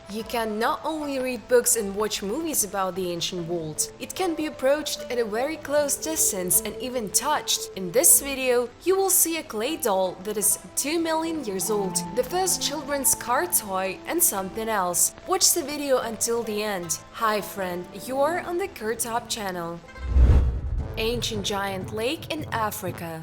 You can not only read books and watch movies about the ancient world, it can be approached at a very close distance and even touched. In this video, you will see a clay doll that is 2 million years old, the first children's car toy, and something else. Watch the video until the end. Hi friend, you are on the KirTop channel. Ancient giant lake in Africa.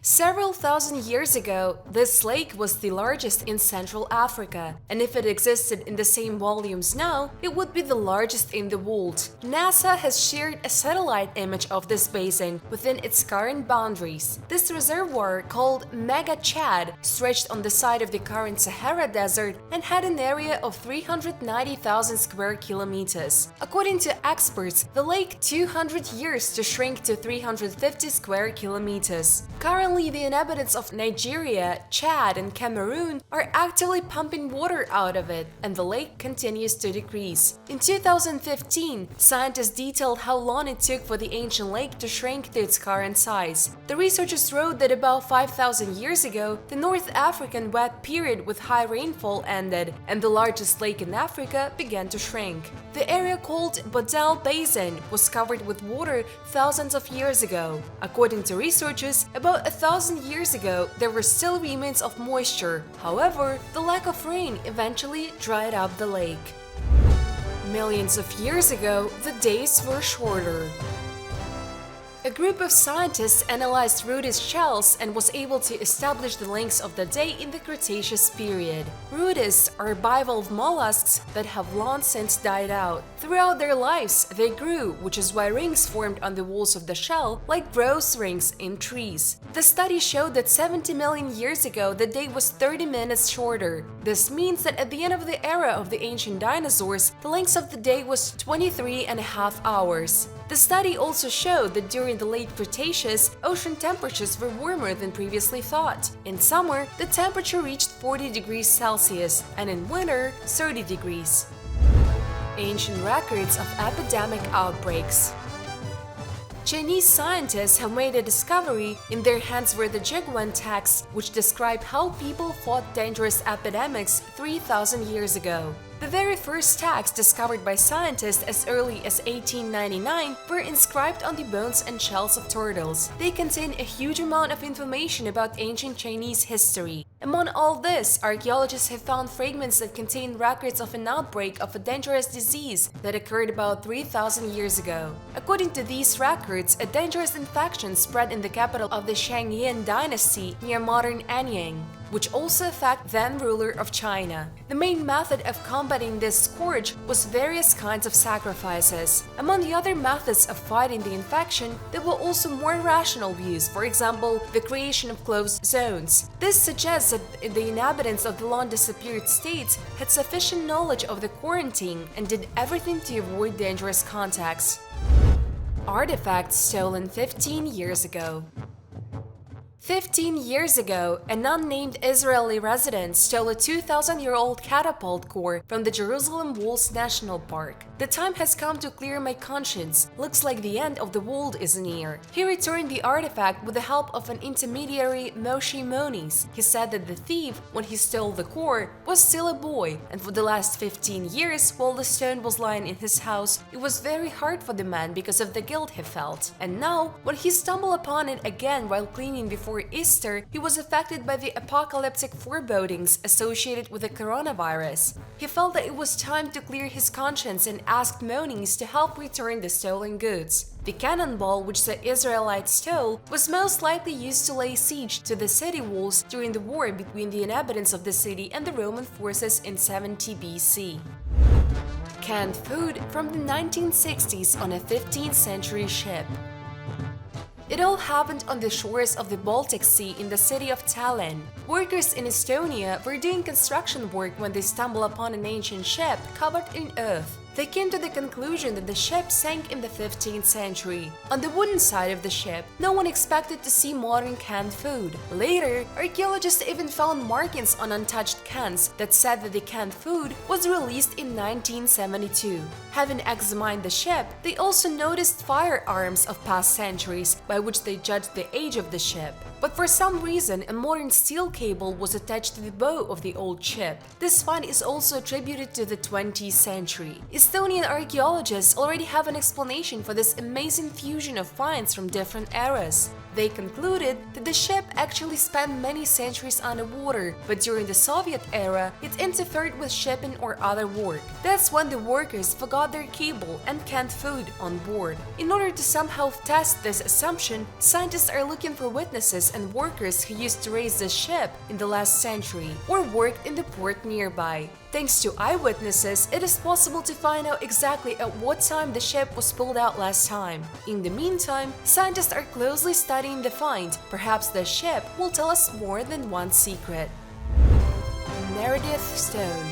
Several thousand years ago, this lake was the largest in Central Africa, and if it existed in the same volumes now, it would be the largest in the world. NASA has shared a satellite image of this basin within its current boundaries. This reservoir, called Mega Chad, stretched on the side of the current Sahara Desert and had an area of 390,000 square kilometers. According to experts, the lake 200 years to shrink to 350 square kilometers. Currently, the inhabitants of Nigeria, Chad, and Cameroon are actively pumping water out of it, and the lake continues to decrease. In 2015, scientists detailed how long it took for the ancient lake to shrink to its current size. The researchers wrote that about 5,000 years ago, the North African wet period with high rainfall ended, and the largest lake in Africa began to shrink. The area called Bodel Basin was covered with water thousands of years ago. According to researchers, about 1,000 years ago, there were still remains of moisture. However, the lack of rain eventually dried up the lake. Millions of years ago, the days were shorter. A group of scientists analyzed Rudi's shells and was able to establish the lengths of the day in the Cretaceous period. Rudis are bivalve mollusks that have long since died out. Throughout their lives, they grew, which is why rings formed on the walls of the shell, like rose rings in trees. The study showed that 70 million years ago, the day was 30 minutes shorter. This means that at the end of the era of the ancient dinosaurs, the length of the day was 23.5 hours. The study also showed that during the late Cretaceous, ocean temperatures were warmer than previously thought. In summer, the temperature reached 40 degrees Celsius, and in winter, 30 degrees. Ancient records of epidemic outbreaks. Chinese scientists have made a discovery. In their hands were the Jiguan texts, which describe how people fought dangerous epidemics 3,000 years ago. The very first texts discovered by scientists as early as 1899 were inscribed on the bones and shells of turtles. They contain a huge amount of information about ancient Chinese history. Among all this, archaeologists have found fragments that contain records of an outbreak of a dangerous disease that occurred about 3,000 years ago. According to these records, a dangerous infection spread in the capital of the Shangyin dynasty near modern Anyang, which also affected then-ruler of China. The main method of combating this scourge was various kinds of sacrifices. Among the other methods of fighting the infection, there were also more rational views, for example, the creation of closed zones. This suggests that the inhabitants of the long-disappeared states had sufficient knowledge of the quarantine and did everything to avoid dangerous contacts. Artifacts stolen 15 years ago. 15 years ago, an unnamed Israeli resident stole a 2,000-year-old catapult core from the Jerusalem Walls National Park. The time has come to clear my conscience. Looks like the end of the world is near. He returned the artifact with the help of an intermediary, Moshe Moniz. He said that the thief, when he stole the core, was still a boy, and for the last 15 years, while the stone was lying in his house, it was very hard for the man because of the guilt he felt. And now, when he stumbled upon it again while cleaning before Easter, he was affected by the apocalyptic forebodings associated with the coronavirus. He felt that it was time to clear his conscience and asked Moniz to help return the stolen goods. The cannonball which the Israelites stole was most likely used to lay siege to the city walls during the war between the inhabitants of the city and the Roman forces in 70 BC. Canned food from the 1960s on a 15th century ship. It all happened on the shores of the Baltic Sea in the city of Tallinn. Workers in Estonia were doing construction work when they stumbled upon an ancient ship covered in earth. They came to the conclusion that the ship sank in the 15th century. On the wooden side of the ship, no one expected to see modern canned food. Later, archaeologists even found markings on untouched cans that said that the canned food was released in 1972. Having examined the ship, they also noticed firearms of past centuries, by which they judged the age of the ship. but for some reason a modern steel cable was attached to the bow of the old ship. This find is also attributed to the 20th century. Estonian archaeologists already have an explanation for this amazing fusion of finds from different eras. They concluded that the ship actually spent many centuries underwater, but during the Soviet era, it interfered with shipping or other work. That's when the workers forgot their cable and canned food on board. In order to somehow test this assumption, scientists are looking for witnesses and workers who used to raise the ship in the last century or worked in the port nearby. Thanks to eyewitnesses, it is possible to find out exactly at what time the ship was pulled out last time. In the meantime, scientists are closely studying the find. Perhaps the ship will tell us more than one secret. Meredith Stone.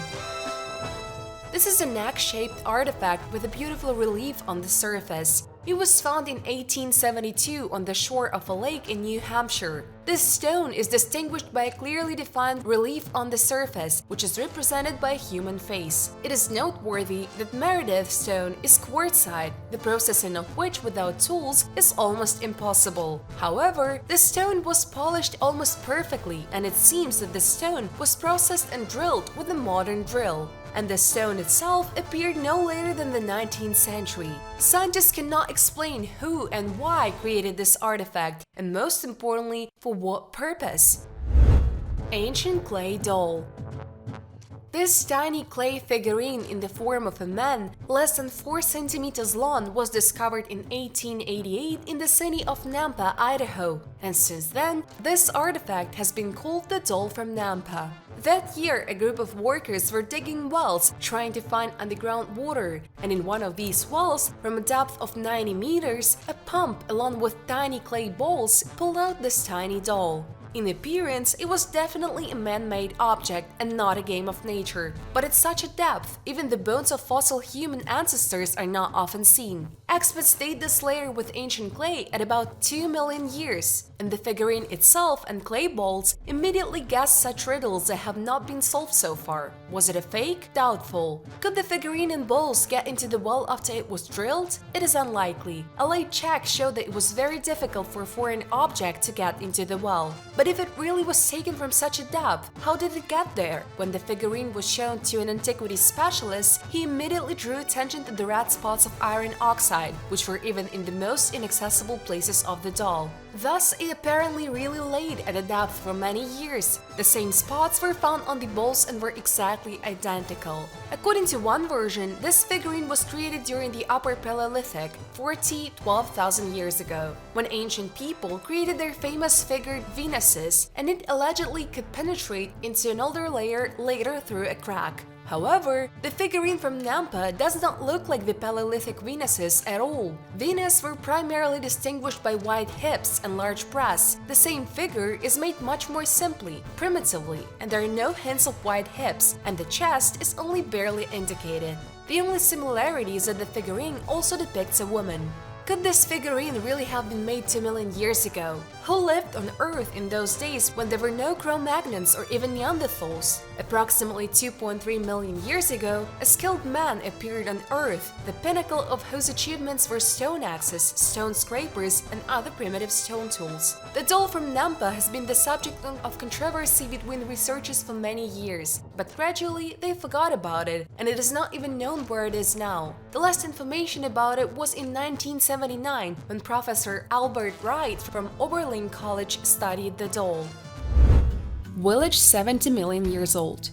This is an egg-shaped artifact with a beautiful relief on the surface. It was found in 1872 on the shore of a lake in New Hampshire. This stone is distinguished by a clearly defined relief on the surface, which is represented by a human face. It is noteworthy that Meredith Stone is quartzite, the processing of which without tools is almost impossible. However, the stone was polished almost perfectly, and it seems that the stone was processed and drilled with a modern drill. And the stone itself appeared no later than the 19th century. Scientists cannot explain who and why created this artifact, and most importantly, for what purpose. Ancient clay doll. This tiny clay figurine in the form of a man, less than 4 centimeters long, was discovered in 1888 in the city of Nampa, Idaho, and since then, this artifact has been called the doll from Nampa. That year, a group of workers were digging wells trying to find underground water, and in one of these wells, from a depth of 90 meters, a pump along with tiny clay balls pulled out this tiny doll. In appearance, it was definitely a man-made object and not a game of nature, but at such a depth, even the bones of fossil human ancestors are not often seen. Experts date this layer with ancient clay at about 2 million years, and the figurine itself and clay balls immediately guess such riddles that have not been solved so far. Was it a fake? Doubtful. Could the figurine and balls get into the well after it was drilled? It is unlikely. A late check showed that it was very difficult for a foreign object to get into the well. But if it really was taken from such a depth, how did it get there? When the figurine was shown to an antiquities specialist, he immediately drew attention to the red spots of iron oxide, which were even in the most inaccessible places of the doll. Thus, it apparently really laid at a depth for many years. The same spots were found on the balls and were exactly identical. According to one version, this figurine was created during the Upper Paleolithic, 12,000 years ago, when ancient people created their famous figured Venuses, and it allegedly could penetrate into an older layer later through a crack. However, the figurine from Nampa does not look like the Paleolithic Venuses at all. Venus were primarily distinguished by wide hips and large breasts. The same figure is made much more simply, primitively, and there are no hints of wide hips, and the chest is only barely indicated. The only similarity is that the figurine also depicts a woman. Could this figurine really have been made 2 million years ago? Who lived on Earth in those days when there were no Cro-Magnons or even Neanderthals? Approximately 2.3 million years ago, a skilled man appeared on Earth, the pinnacle of whose achievements were stone axes, stone scrapers, and other primitive stone tools. The doll from Nampa has been the subject of controversy between researchers for many years, but gradually they forgot about it, and it is not even known where it is now. The last information about it was in 1979, when Professor Albert Wright from Oberlin College studied the doll. Village 70 million years old.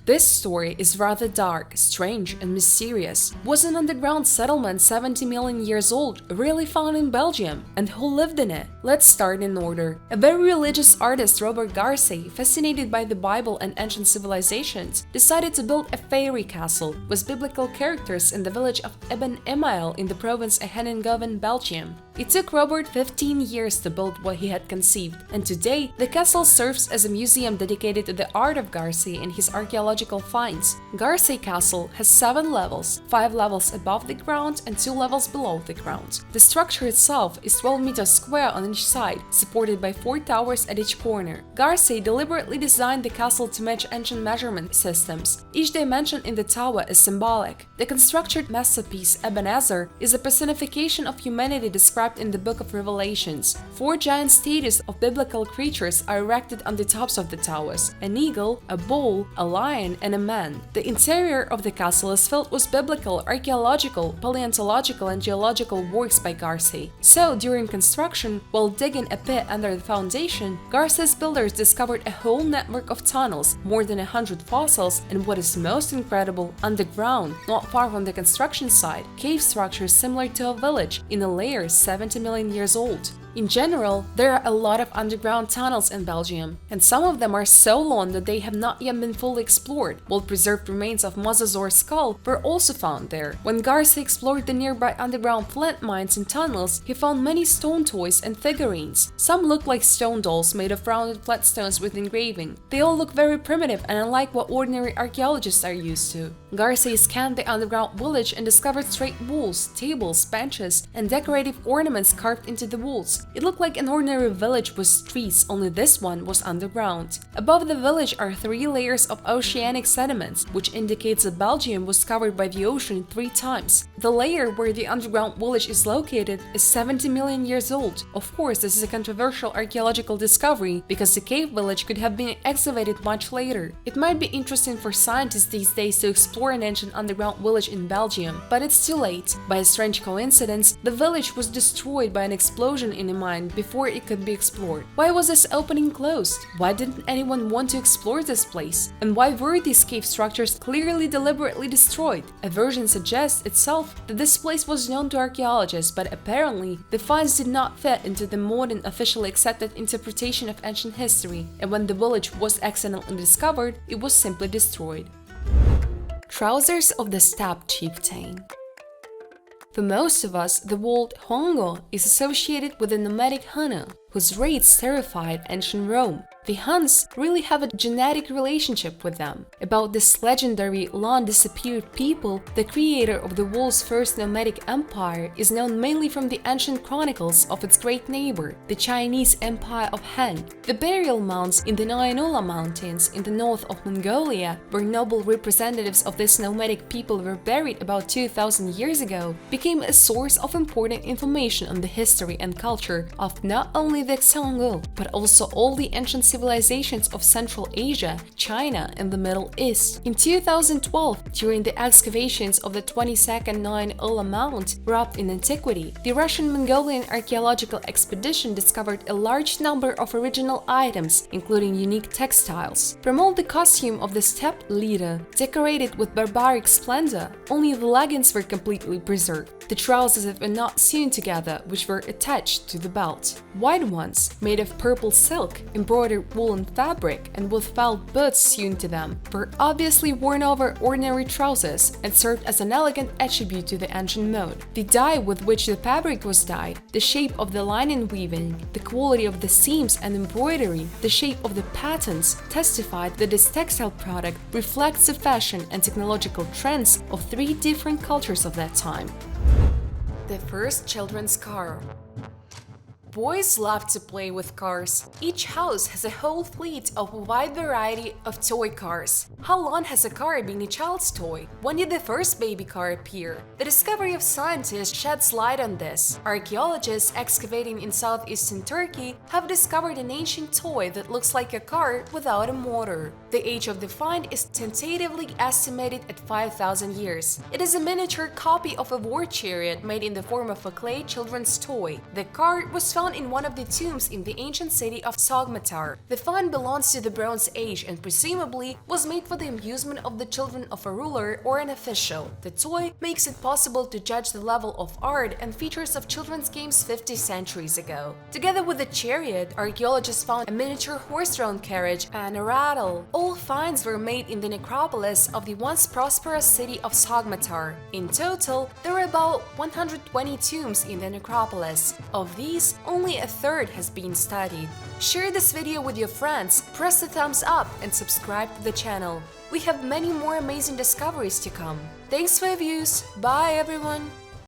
This story is rather dark, strange, and mysterious. Was an underground settlement 70 million years old really found in Belgium? And who lived in it? Let's start in order. A very religious artist, Robert Garcia, fascinated by the Bible and ancient civilizations, decided to build a fairy castle with biblical characters in the village of Eben Emael in the province of Henengoven, Belgium. It took Robert 15 years to build what he had conceived, and today the castle serves as a museum dedicated to the art of Garcia and his archaeological finds. Garcia Castle has 7 levels, 5 levels above the ground and 2 levels below the ground. The structure itself is 12 meters square on each side, supported by 4 towers at each corner. Garcia deliberately designed the castle to match ancient measurement systems. Each dimension in the tower is symbolic. The constructed masterpiece, Ebenezer, is a personification of humanity described described in the Book of Revelations. 4 giant statues of biblical creatures are erected on the tops of the towers: an eagle, a bull, a lion, and a man. The interior of the castle is filled with biblical, archaeological, paleontological, and geological works by Garcia. So, during construction, while digging a pit under the foundation, Garcia's builders discovered a whole network of tunnels, more than 100 fossils, and what is most incredible, underground, not far from the construction site, cave structures similar to a village in a layer 70 million years old. In general, there are a lot of underground tunnels in Belgium, and some of them are so long that they have not yet been fully explored, while preserved remains of Mosasaur's skull were also found there. When Garcia explored the nearby underground flint mines and tunnels, he found many stone toys and figurines. Some look like stone dolls made of rounded flat stones with engraving. They all look very primitive and unlike what ordinary archaeologists are used to. Garcia scanned the underground village and discovered straight walls, tables, benches, and decorative ornaments carved into the walls. It looked like an ordinary village with streets, only this one was underground. Above the village are 3 layers of oceanic sediments, which indicates that Belgium was covered by the ocean 3 times. The layer where the underground village is located is 70 million years old. Of course, this is a controversial archaeological discovery because the cave village could have been excavated much later. It might be interesting for scientists these days to explore an ancient underground village in Belgium, but it's too late. By a strange coincidence, the village was destroyed by an explosion in a mine before it could be explored. Why was this opening closed? Why didn't anyone want to explore this place? And why were these cave structures clearly deliberately destroyed? A version suggests itself that this place was known to archaeologists, but apparently the finds did not fit into the modern officially accepted interpretation of ancient history, and when the village was accidentally discovered, it was simply destroyed. Trousers of the steppe chieftain. For most of us, the word hongo is associated with the nomadic Hunu, whose raids terrified ancient Rome. The Huns really have a genetic relationship with them. About this legendary, long-disappeared people, the creator of the world's first nomadic empire is known mainly from the ancient chronicles of its great neighbor, the Chinese Empire of Han. The burial mounds in the Nayanula Mountains in the north of Mongolia, where noble representatives of this nomadic people were buried about 2,000 years ago, became a source of important information on the history and culture of not only the Xangul, but also all the ancient civilizations of Central Asia, China, and the Middle East. In 2012, during the excavations of the 22nd Nayan-Ula Mount, wrapped in antiquity, the Russian-Mongolian archaeological expedition discovered a large number of original items, including unique textiles. From all the costume of the steppe leader, decorated with barbaric splendor, only the leggings were completely preserved. The trousers were not sewn together, which were attached to the belt. White ones, made of purple silk, embroidered woolen fabric, and with felt boots sewn to them, were obviously worn over ordinary trousers and served as an elegant attribute to the ancient mode. The dye with which the fabric was dyed, the shape of the linen weaving, the quality of the seams and embroidery, the shape of the patterns testified that this textile product reflects the fashion and technological trends of 3 different cultures of that time. The first children's car. Boys love to play with cars. Each house has a whole fleet of a wide variety of toy cars. How long has a car been a child's toy? When did the first baby car appear? The discovery of scientists sheds light on this. Archaeologists excavating in southeastern Turkey have discovered an ancient toy that looks like a car without a motor. The age of the find is tentatively estimated at 5,000 years. It is a miniature copy of a war chariot made in the form of a clay children's toy. The car was found in one of the tombs in the ancient city of Sogmatar. The find belongs to the Bronze Age and presumably was made for the amusement of the children of a ruler or an official. The toy makes it possible to judge the level of art and features of children's games 50 centuries ago. Together with the chariot, archaeologists found a miniature horse-drawn carriage and a rattle. All finds were made in the necropolis of the once prosperous city of Sogmatar. In total, there were about 120 tombs in the necropolis. Of these, only a third has been studied. Share this video with your friends, press the thumbs up and subscribe to the channel. We have many more amazing discoveries to come. Thanks for your views, bye everyone!